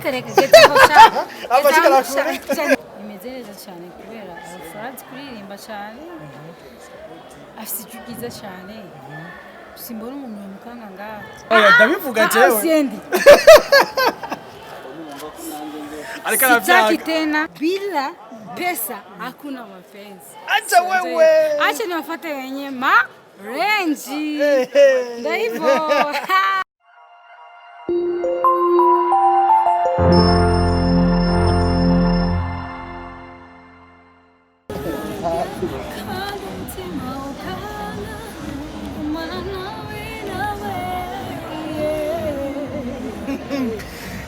tereka gezeho cyane Amashikara kure. imeze neza cyane kubera Franz kuririmba cyane afite ijwi ryiza cyane simbona umuntu yamukanga ngaho Oya ndabivuga jewe siendi sitaki tena bila pesa hakuna mapenzi. Acha wewe. Acha niwafate wenye renji. Ndio hivyo.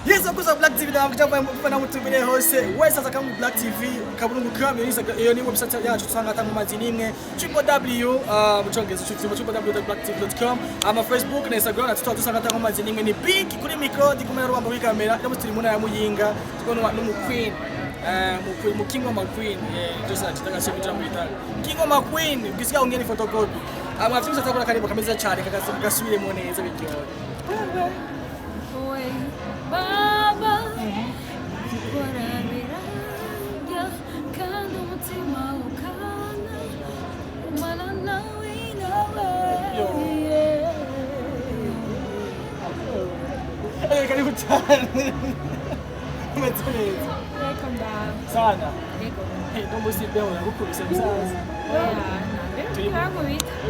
Yesu kuza Black TV na mkutaba mfana mutumire hose wese sasa kama Black TV kabungu kama iyo ni website yacu tusanga hata mu mazini imwe www muchongeza www.blacktv.com ama Facebook na Instagram atuto tusanga hata mu mazini imwe ni big kuri micro di kumera rwamba kuri kamera kama turi muna ya muyinga tukono no mu queen mu king of my queen just ataka sema jambo itali king of my queen ukisikia ungeni photocopy ama afisa takora karibu kameza cyane kagasubire mu neza bityo Baba, kukoramiranja kandi umutima ukana umana nawe karibu cyane umetuneza sana ndombo sibeho yakukubise musaza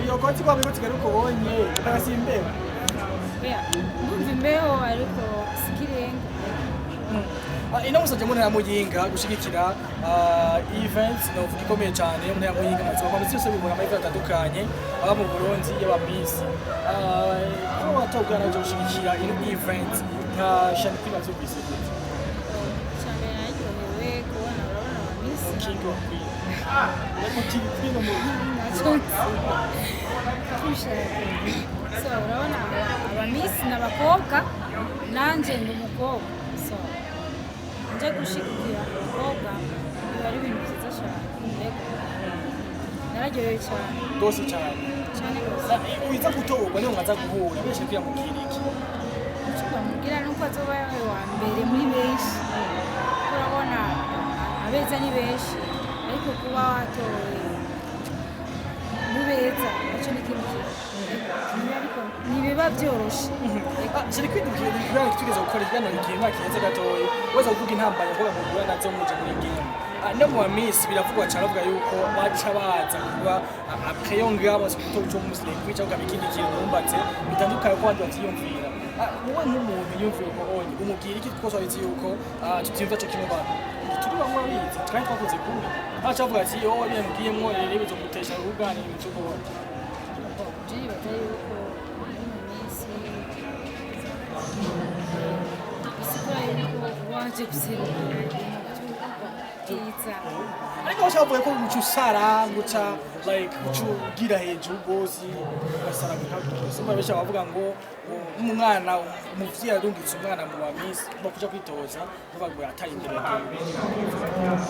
iyo koti kwa biko tigaruko bonye atagasimbeho mbeho ariko sikirenga ino musajya mu ntara muyinga gushigikira events no vuga ikomeye cyane mu ntara muyinga matsiko kwa mutse bibona ama event atandukanye aba mu Burundi y'aba Miss ko watogana cyo gushigikira ino event nka shani kwiba cyo bise cyane nayobewe kubona urabona aba Miss King of Queen ariko Queen mu so urabona aba Miss n'abakobwa nanje ndi umukobwa so nje gushigikira umukobwa biba ari ibintu byiza cyane nararyohewe cyane rwose cyane rwose uhiza gutorwa niyo mwaza guhura benshi kwiyamubwira iki bamubwira nuko azoba yawe wa mbere muri benshi urabona abeza ni benshi ariko kuba watowe mubeza nacyo ni ikintu nibiba byoroshe siri kwidukira ibiranga tugeze gukora igano igihe nta kirenze gatoya weza kuvuga intambara ngo mugura nazo muje muri game no mu Miss biravugwa cyane avuga yuko baca baza kuba apreyo ngabo sikuto cyo muslim kwica ukabikindi kintu numbatse bitandukanye ko abandi batiyumvira wowe nk'umuntu yumviye ko onye umubwira iki twose abizi yuko tutimva cyo kimwe bana turi bamwe abizi kandi twakoze kuri acha avuga ati yo wari yambwiyemo rero bizomutesha urugani imico ko jiri batari yuko waje guseruka ariko washavuye ko gucusara guca like gucugira hejuru gozi basara bikabyo besha bavuga ngo umwana umuvyi yarungitse umwana mu wa Miss bakuja kwitoza bavuga ngo yataye imbere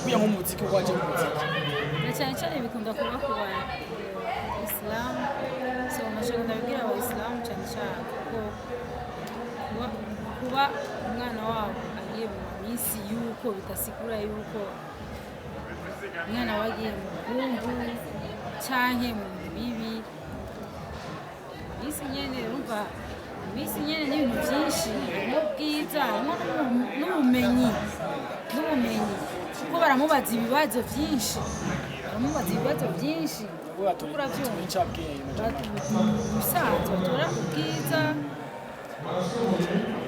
kuya mu muziki waje mu muziki cyane cyane bikunda kuba ku Islam so mashaka ndabwira aba Islam cyane cyane ko kuba umwana wabo agiye mu Miss yuko bitasikura yuko umwana wagiye mu bumbu canke mu bibi Miss nyene urumva Miss nyene ni ibintu byinshi mu bwiza n'ubumenyi kuko baramubaza ibibazo byinshi ubusanzwe batora ubwiza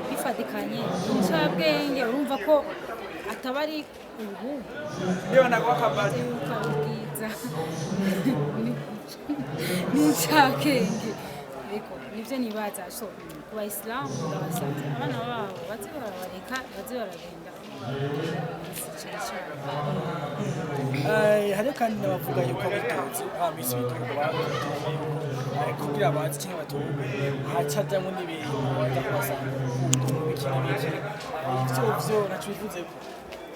bifatikanye incabwenge urumva ko ataba ari ubu ubwiza n'incabwenge nibyo nibaza so ku bayisilamu ndabasabye abana babo baze barabareka baze baragenda hariyo kandi n'abavuga yuko bitoze Miss bitorwa kugira abazi cyangwa batorwe hacajyamo n'ibintu baza kubasanga bikini byo nacyo bivuze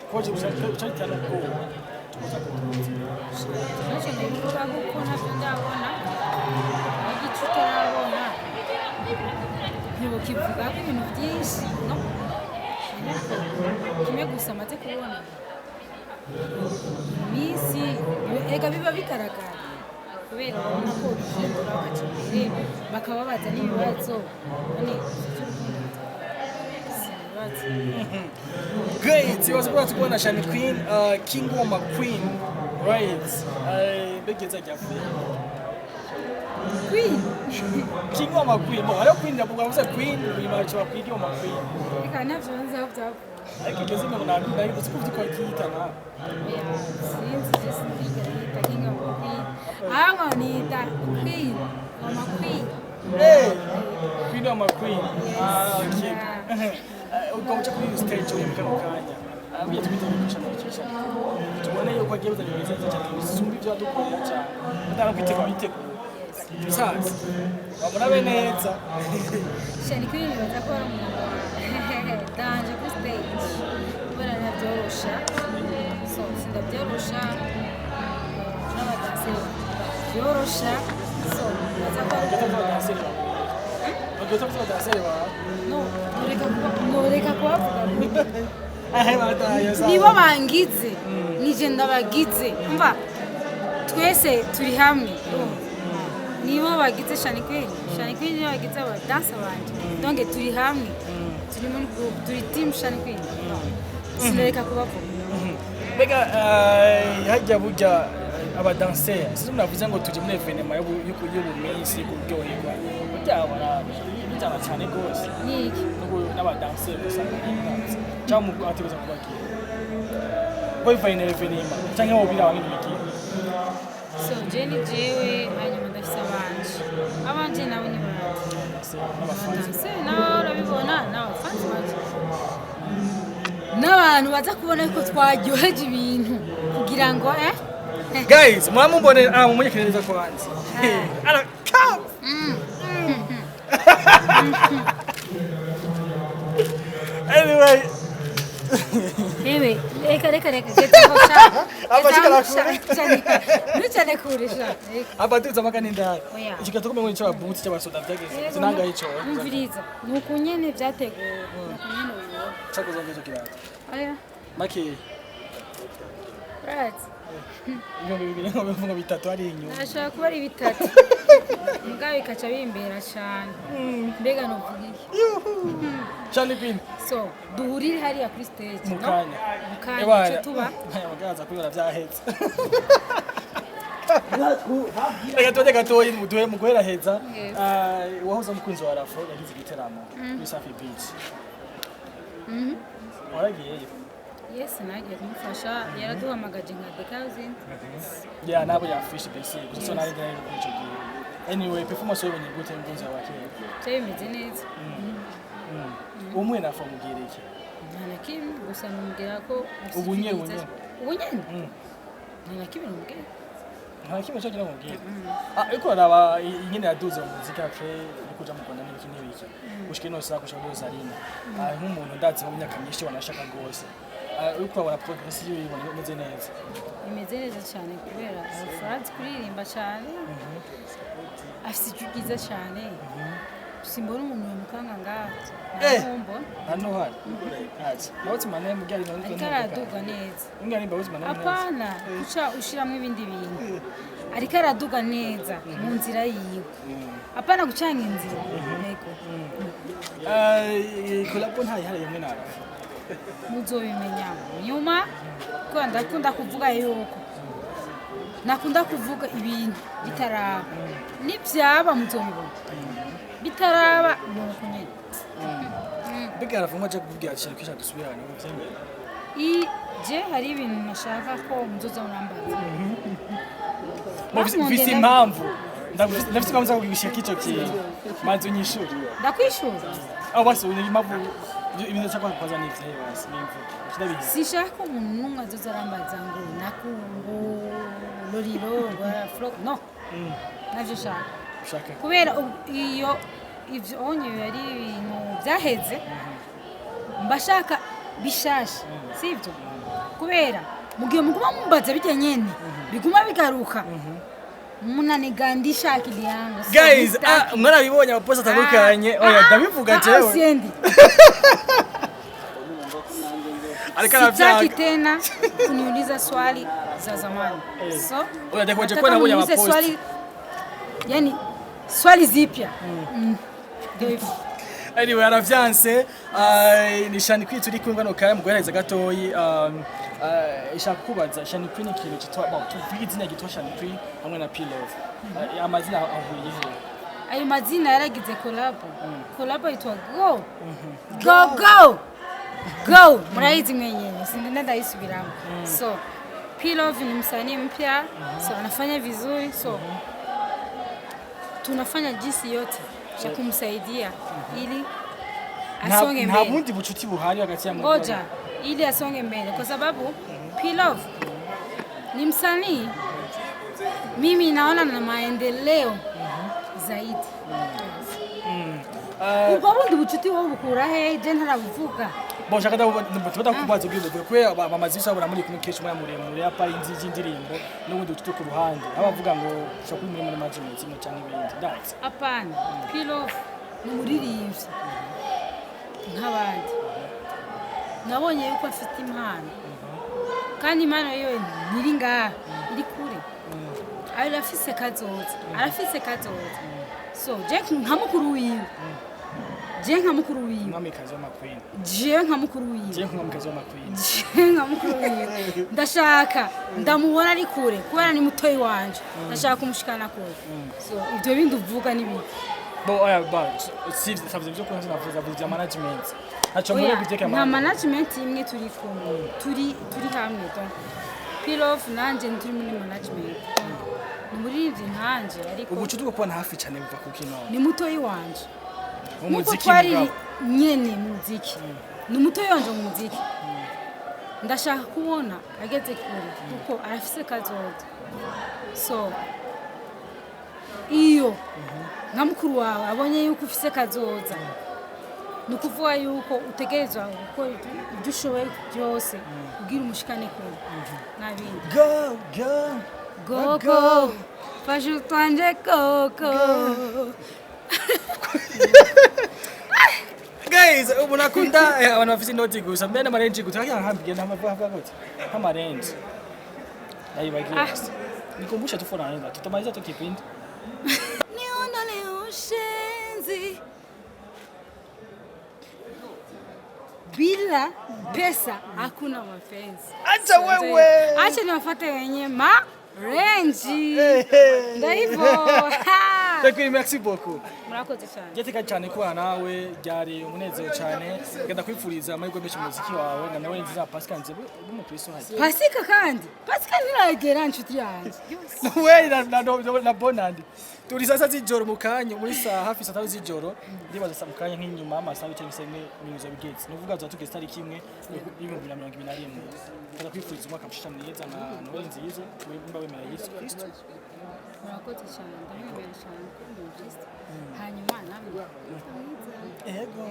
ko je gushaka n'ubwoba nacyo nivuga kuko ntabyo ndabona igice utarabona ntibukivuga ko ibintu byinshi no kimwe gusa amaze kubona minsi ega biba bigaragara kubera urabona ko bihindura bagaca imbere bakababaza n'ibibazo none Great. It was about to go on a Shani Queen, King Woma Queen, right? Big get a Queen King Woma Queen. I don't Queen. I was a Queen. We might have Queen Woma Queen. eka navyo nzavyo I can guess him on a like the school to call Kita now. sinzi just ndigita kinga Queen anga nita Queen Woma Queen Hey, Queen Woma Queen. Okay. Ukamcha kuri stage yo mukanya. Abiye twitandukisha n'ikisha. Tubone yuko agiye kuzana cyane bisumbi bya dukorera cyane. Ndara kwiteka biteko. Sasa. Wabona neza. Shani Queen batakora umuntu danje ku stage kubera nabyorosha so sindabyorosha n'abadase byorosha so bazakora noreka kubavuga nibo bangize nije ndabagize umva twese turi hamwe nibo bagize Shani Queen nibo bagize abadansa banje donc turi hamwe turi muri group turi team Shani Queen sinereka kubavuga Bega hajya burya abadanseri sisi mnavuze ngo tuje muri evenement y'ubumenyi kuryoherwa burya bijyana cyane rwose niki nuko n'abadanseri usanga cyangwa mu ateguza kubagira boy final evenement cyangwa wo bira wangi biki so Jenny jewe hanyuma ndafise abanje nabo ni n'abafanzi nabo urabibona n'abafanzi banje n'abantu baza kubona ko twaryoheje ibintu kugira ngo guys mwamumbone mumuyekereza ko hanze ara come anyway ewe reka nuchane kurisha abatuza makani ndara Oya. ikigatuko mengo cyo abutsi cy'abasoda byageze zinanga ico umviriza nuko nyene byateguwe nuko nyene biyo cyakozongeje kirata aya make right ibyo bibiri ngo bivuga bitatu ari inyuma nashaka kuba ari bitatu mugabe kaca bimbera cyane mbega no vuga Shani Queen so duhurire hariya kuri stage mukanya mukanya tuba bagaza kubera byahetse Reka gatoyi muduhe mu guhera heza wahoze mukunzi wa Rafo yagize igiteramo kuri Safi Beach waragiye yes nagiye kumufasha yaraduhamagaje nka Dekazin ya nabo ya fish base gusa nari ngari kuri icyo gihe anyway performance yabonye gute mukunzi wa kera cyabimeze neza umwe nafa mugireke nta kimwe gusa numubwira ko ubunye nta kimwe numubwira nta kimwe cyo gira mubwira ariko araba nyine yaduze mu muzika ke kuja mu Rwanda n'ibiki n'ibiki gushike no saa kusha byo zarina nk'umuntu ndazi mu myaka myinshi wanashaka gose uko abona progress y'ibintu bimeze neza imeze neza cyane kubera Franz kuririmba cyane afite ijwi ryiza cyane simbona umuntu yamukanga ngaho hano hari ati nawuti mane mugari no ariko araduga neza ngari mbabuzi mane neza apana uca ushiramo ibindi bintu ariko araduga neza mu nzira yiwe apana gucanga inzira yego kolabo ntayi hari yemwe nara muzobimenya nyuma ko ndakunda kuvuga yuko nakunda kuvuga ibintu bitaraba nibyaba muzobibona bitaraba nuko nyene bega arafungwa cyo kubwira cyane kisha dusubirana mu byembere je hari ibintu nashaka ko muzoza murambaza mufise impamvu ndafite impamvu zo kugisha kico kintu manzi unyishuri ndakwishura aho basi unyiri impamvu ibintu cyakwa kwaza n'ivyo basi n'imvugo kidabizi sishaka umuntu numwe azoza arambaza ngo nakungo loriro flo no navyo shaka kubera iyo ivyo onye yari ibintu byaheze mbashaka bishasha sivyo kubera mugiye muguma mumbaza bijya nyene biguma bigaruka munanigandisha akili yangu guys mwarabibonye abaposta atandukanye oya ndabivuga jewe siendi Sitaki tena kuniuliza swali za zamani. So, unataka kuwa na moja mapost. Swali yani swali zipya. Anyway, aravyanse ni Shani Queen turi kumva no kaya muguhereza gatoyi ishaka kubaza Shani Queen ikintu kitwa tuvuga izina gitwa Shani Queen hamwe na P-Love. Amazina ahuye he? Ayo mazina yaragize collab itwa Go mraizi mwenyewe sindina ndaisubiramo. So P-Love ni msanii mpya, so anafanya vizuri, so tunafanya jinsi yote cha kumsaidia ili asonge mbele. Nta bundi bucuti buhari hagati ya ngoja ili asonge mbele kwa sababu P-Love ni msanii mimi naona na maendeleo zaidi. Ubwo bundi bucuti wowe bukura he je ntarabuvuga. Bo shaka ndabota kubaza ubwibo kwe bamazisha abona muri kumwe kesho mwa muremure apa inzi indirimbo n'ubundi bucuti ku ruhande abavuga ngo ushaka kuri muri management kimwe cyangwa ibindi ndazi. Apana P-Love ni umuririmbyi nk'abandi. Nabonye yuko afite impano kandi impano yo iri ngaha iri kure. Arafise kazoza so je nka mukuru wiwe mwamikazi w'amakwini nka mukuru wiwe ndashaka ndamubona ari kure kubera ni mutoyi wanje ndashaka kumushikana kure. So ibyo bindi uvuga ni biki bo si savye byo kunzi navuza bya management acho muri biteka na management imwe turi kumwe turi hamwe donc P-Love nanje turi muri management muri ivyo nkanje ariko ubucuti bwo kubona hafi cyane biva ku kino ni mutoyi wanje umuziki nyene muziki ni mutoyi wanje mu muziki ndashaka kubona ageze kure kuko arafise kazoza. So iyo nka mukuru wawe abonye yuko ufise kazoza nukuvuga yuko utegerezwa gukora ibyo ushoboye byose kugira umushikane kure nabindi. Go fashu twanje koko. Guys, unakunda abantu bafite noti gusa mbene amarenji gutaka hambige n'amava gute amarenji nayibagiye nikumbusha tufona nenda tutamaliza tukipindi niona leo shenzi bila pesa hakuna mapenzi. Acha wewe, acha niwafate wenye renji ndio hivyo. Tekwi merci beaucoup. Murakoze cyane. Jeteka cyane kwa nawe byari umunezero cyane. Genda kwifuriza amahirwe menshi mu muziki wawe na nawe nziza Pascal nze b'umukristo haje. Pascal niragera inshuti yanjye. We na Bonandi. Turi sasa z'ijoro mu kanya muri saa hafi saa 5 z'ijoro. Ndibaza saa mu kanya nk'inyuma amasaha cyangwa se n'imizo bigetse. Nuvuga za tugeze tariki imwe y'ibihumbi 2021. Genda kwifuriza umwaka mwiza mwiza na nawe nziza mba wemera Yesu Kristo. Murakoze cyane ndabibera cyane kuri Kristo hanyuma namwe ego